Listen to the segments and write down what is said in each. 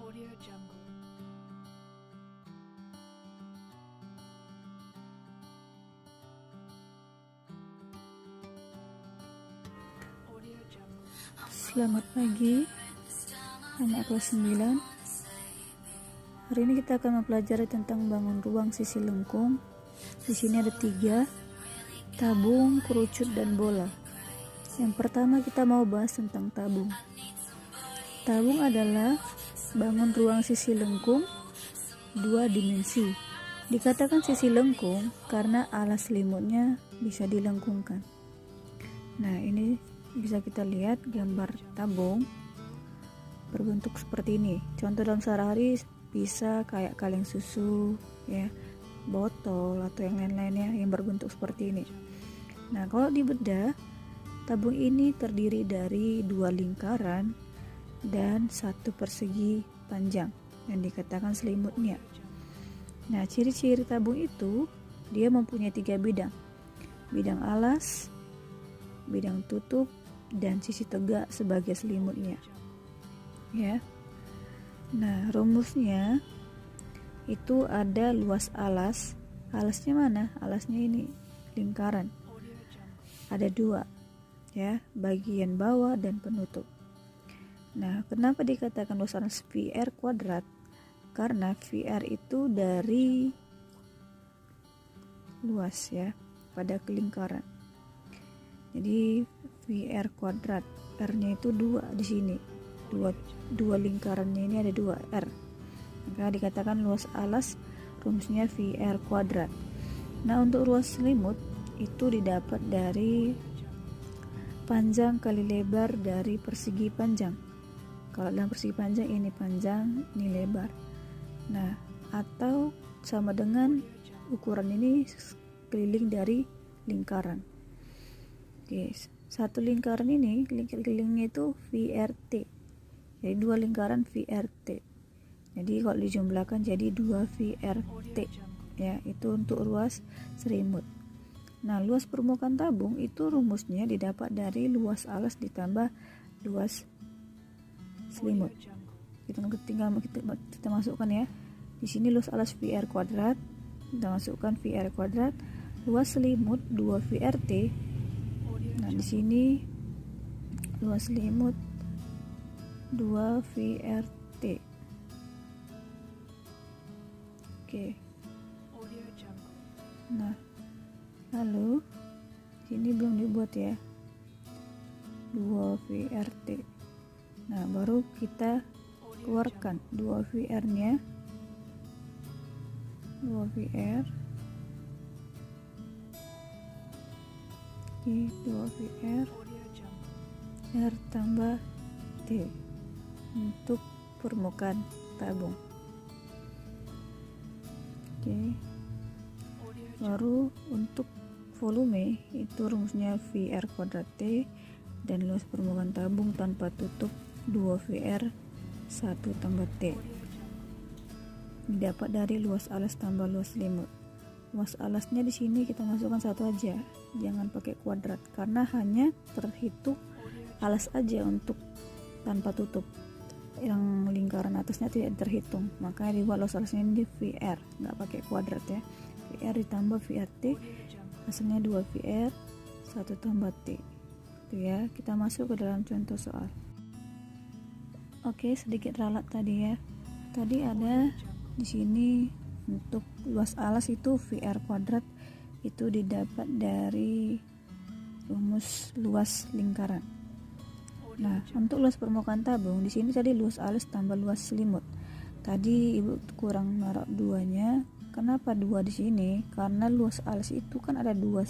Audio Jungle. Audio Jungle. Selamat pagi, anak kelas 9. Hari ini kita akan mempelajari tentang bangun ruang sisi lengkung. Di sini ada 3, tabung, kerucut, dan bola. Yang pertama kita mau bahas tentang tabung. Tabung adalah bangun ruang sisi lengkung 2 dimensi. Dikatakan sisi lengkung karena alas selimutnya bisa dilengkungkan. Nah, ini bisa kita lihat gambar tabung berbentuk seperti ini. Contoh dalam sehari-hari bisa kayak kaleng susu, ya, botol atau yang lain-lainnya yang berbentuk seperti ini. Nah, kalau dibedah, tabung ini terdiri dari 2 lingkaran dan 1 persegi panjang yang dikatakan selimutnya. Nah, ciri-ciri tabung itu dia mempunyai 3 bidang. Bidang alas, bidang tutup, dan sisi tegak sebagai selimutnya. Ya. Nah, rumusnya itu ada luas alas. Alasnya mana? Alasnya ini lingkaran. Ada 2, ya, bagian bawah dan penutup. Nah, kenapa dikatakan luas alas VR kuadrat? Karena VR itu dari luas, ya, pada kelingkaran. Jadi VR kuadrat, R-nya itu 2 di sini. Dua lingkarannya ini ada 2 R. Maka dikatakan luas alas rumusnya VR kuadrat. Nah, untuk luas selimut itu didapat dari panjang kali lebar dari persegi panjang. Kalau dalam persegi panjang ini panjang, ini lebar. Nah, atau sama dengan ukuran ini keliling dari lingkaran. Oke, satu lingkaran ini kelilingnya itu VRT. Jadi 2 lingkaran VRT. Jadi kalau dijumlahkan jadi 2 VRT. Ya, itu untuk luas selimut. Nah, luas permukaan tabung itu rumusnya didapat dari luas alas ditambah luas selimut. Kita masukkan, ya. Di sini luas alas VR kuadrat. Kita masukkan VR kuadrat. Luas selimut 2 VRT. Nah, di sini luas selimut 2 VRT. Oke. Nah, lalu sini belum dibuat, ya, 2 VRT. Nah, baru kita keluarkan 2 VR-nya. 2 VR. Oke, 2 VR R tambah T untuk permukaan tabung. Oke. Baru untuk volume itu rumusnya VR kuadrat T, dan luas permukaan tabung tanpa tutup 2 VR 1 tambah T. Didapat dari luas alas tambah luas selimut. Luas alasnya di sini kita masukkan 1 aja, jangan pakai kuadrat karena hanya terhitung alas aja untuk tanpa tutup. Yang lingkaran atasnya tidak terhitung, makanya dibuat luas alasnya ini VR, nggak pakai kuadrat, ya. VR ditambah VRT hasilnya 2 VR 1 tambah T. Itu, ya, kita masuk ke dalam contoh soal. Oke, sedikit ralat tadi, ya. Tadi ada di sini untuk luas alas itu VR kuadrat itu didapat dari rumus luas lingkaran. Nah, untuk luas permukaan tabung di sini tadi luas alas tambah luas selimut. Tadi Ibu kurang naruh 2-nya. Kenapa 2 di sini? Karena luas alas itu kan ada 2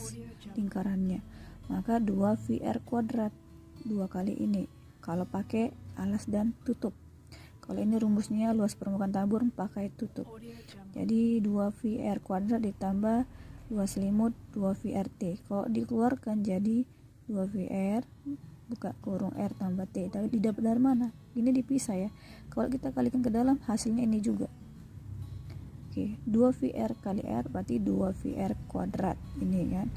lingkarannya. Maka 2 VR kuadrat 2 kali ini kalau pakai alas dan tutup. Kalau ini rumusnya luas permukaan tabung pakai tutup. Jadi 2 VR kuadrat ditambah luas selimut 2 VRT. Kalau dikeluarkan jadi 2 VR buka kurung R tambah T. Tapi didapat dari mana? Ini dipisah, ya. Kalau kita kalikan ke dalam hasilnya ini juga. Oke, 2 VR kali R berarti 2 VR kuadrat ini, kan.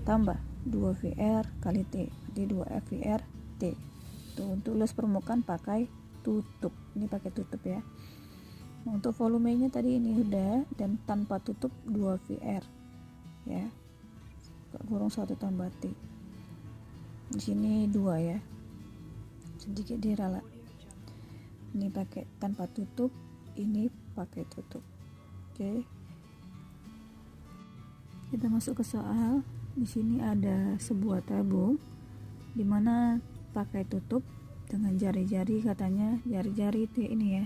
Tambah 2 VR kali T berarti 2 VR T. Tuh, untuk luas permukaan pakai tutup. Ini pakai tutup ya. Nah, untuk volumenya tadi ini udah, dan tanpa tutup 2 VR ya, kurung 1 tambah T. Di sini 2 ya, sedikit diralat. Ini pakai tanpa tutup, ini pakai tutup. Oke, kita masuk ke soal. Di sini ada sebuah tabung dimana pakai tutup dengan jari-jari, katanya jari-jari itu ini ya,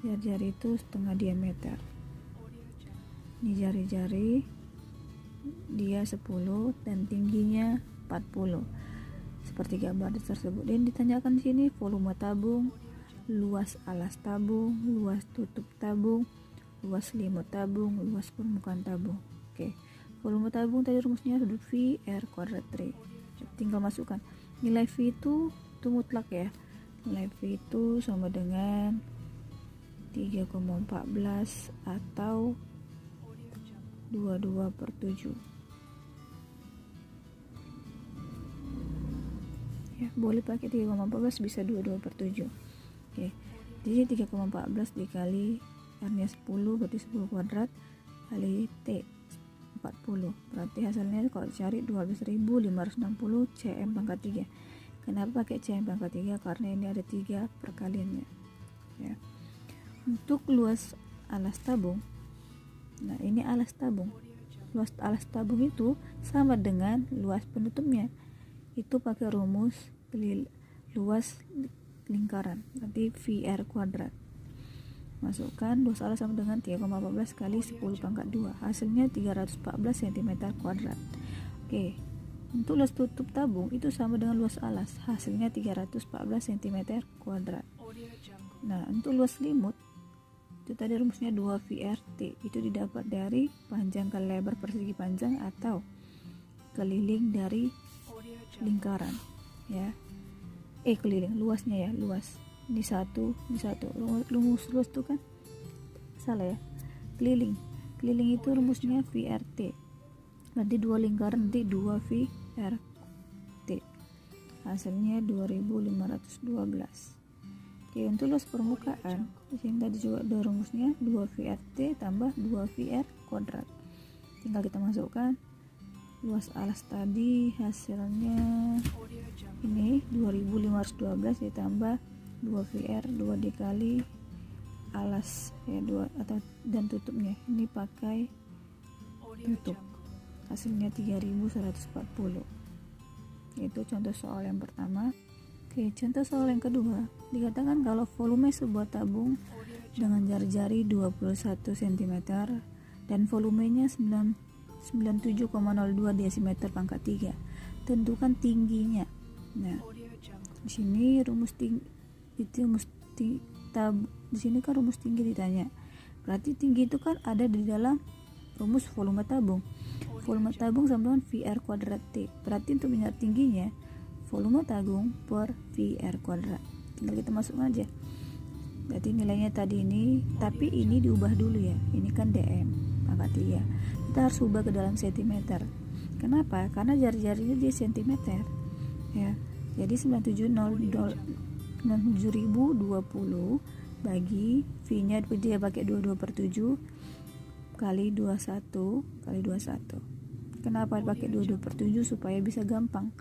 jari-jari itu setengah diameter. Ini jari-jari dia 10 dan tingginya 40 seperti gambar tersebut. Dan ditanyakan di sini volume tabung, luas alas tabung, luas tutup tabung, luas selimut tabung, luas permukaan tabung. Oke, volume tabung tadi rumusnya V R kuadrat T. Tinggal masukkan nilai V itu mutlak ya. Nilai V itu sama dengan 3,14 atau 22/7 ya, boleh pakai 3,14, bisa 22/7. Oke, jadi 3,14 dikali R nya 10 berarti 10 kuadrat kali T 40, berarti hasilnya kalau cari 12.560 cm pangkat 3. Kenapa pakai cm pangkat 3? Karena ini ada 3 perkaliannya ya. Untuk luas alas tabung, nah ini alas tabung, luas alas tabung itu sama dengan luas penutupnya, itu pakai rumus luas lingkaran, nanti VR kuadrat. Masukkan luas alas sama dengan 3,14 kali 10 pangkat 2, hasilnya 314 cm kuadrat. Oke, untuk luas tutup tabung itu sama dengan luas alas, hasilnya 314 cm kuadrat. Nah, untuk luas selimut itu tadi rumusnya 2 VRT, itu didapat dari panjang kali lebar persegi panjang atau keliling dari lingkaran ya. Keliling, luasnya ya, luas. Ini satu, rumus tuh kan salah ya. Keliling itu rumusnya VRT, nanti 2 lingkaran nanti 2 VRT, hasilnya 2512. Oke, untuk luas permukaan di sini tadi juga ada rumusnya 2 VRT tambah 2 VR kuadrat. Tinggal kita masukkan luas alas tadi, hasilnya ini 2512 ditambah 2 VR 2 dikali alas ya 2 atau dan tutupnya, ini pakai tutup, hasilnya 3140. Itu contoh soal yang pertama. Oke, contoh soal yang kedua, dikatakan kalau volume sebuah tabung dengan jari-jari 21 cm dan volumenya 97,02 desimeter pangkat 3, tentukan tingginya. Nah, di sini rumus tinggi itu di sini kan rumus tinggi ditanya, berarti tinggi itu kan ada di dalam rumus volume tabung. Volume tabung sama dengan VR kuadrat T, berarti untuk mencari tingginya volume tabung per VR kuadrat, tinggal kita masukkan aja. Berarti nilainya tadi ini, tapi ini diubah dulu ya, ini kan DM pangkat 3, kita harus ubah ke dalam cm. Kenapa? Karena jari-jarinya di cm ya, jadi 97.020 bagi V nya dia pakai 22/7 kali 21 kali 21. Kenapa pakai 22/7? Supaya bisa gampang,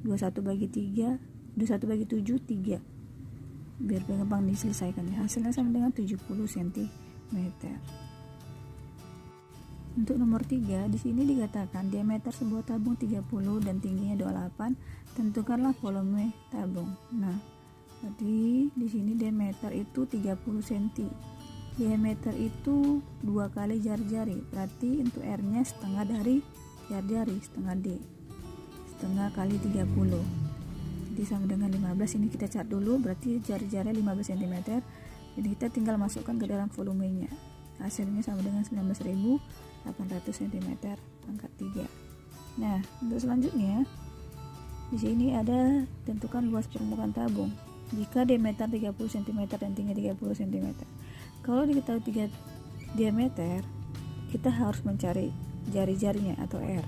21 bagi 3, 21 bagi 7 3, biar gampang diselesaikan ya. Hasilnya sama dengan 70 cm. Untuk nomor 3, di sini dikatakan diameter sebuah tabung 30 dan tingginya 28, tentukanlah volume tabung. Nah, jadi di sini diameter itu 30 cm. Diameter itu 2 kali jari-jari, berarti untuk R-nya setengah dari jari-jari, setengah D. Setengah kali 30. Jadi sama dengan 15, ini kita cat dulu, berarti jari-jari 15 cm. Jadi kita tinggal masukkan ke dalam volumenya. Hasilnya sama dengan 19.800 cm pangkat 3. Nah, untuk selanjutnya di sini ada tentukan luas permukaan tabung. Jika diameter 30 cm dan tinggi 30 cm. Kalau diketahui 3 diameter, kita harus mencari jari-jarinya atau R.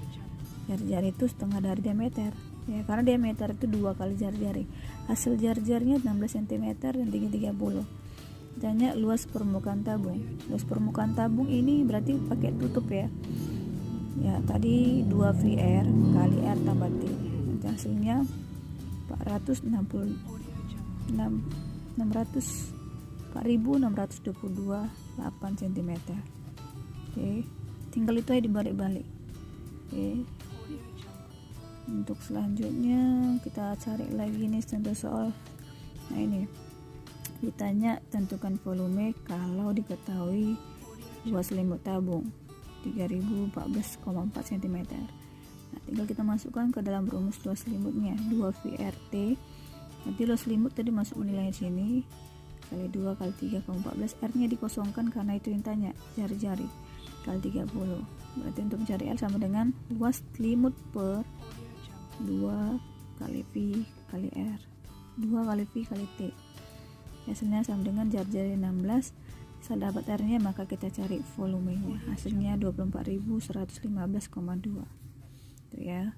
Jari-jari itu setengah dari diameter. ya, karena diameter itu 2 kali jari-jari. Hasil jari-jarinya 16 cm dan tinggi 30. Tanya luas permukaan tabung. Luas permukaan tabung ini berarti pakai tutup ya. Ya, tadi 2 VR kali R tambah T. Nanti hasilnya 4.622,8 cm. Oke, tinggal itu aja dibalik-balik. Oke. Untuk selanjutnya kita cari lagi nih contoh soal. Nah, ini ditanya tentukan volume kalau diketahui luas selimut tabung 3014,4 cm. Nah, tinggal kita masukkan ke dalam rumus luas selimutnya 2 VRT. Nanti luas selimut tadi masuk nilai sini kali 2 kali 3,14, R nya dikosongkan karena itu yang tanya, jari-jari kali 30. Berarti untuk mencari L sama dengan luas selimut per 2 kali V kali R, 2 kali V kali T. Hasilnya sama dengan jari-jari 16. Setelah dapat R nya maka kita cari volumenya. Hasilnya 24.115,2. Itu ya.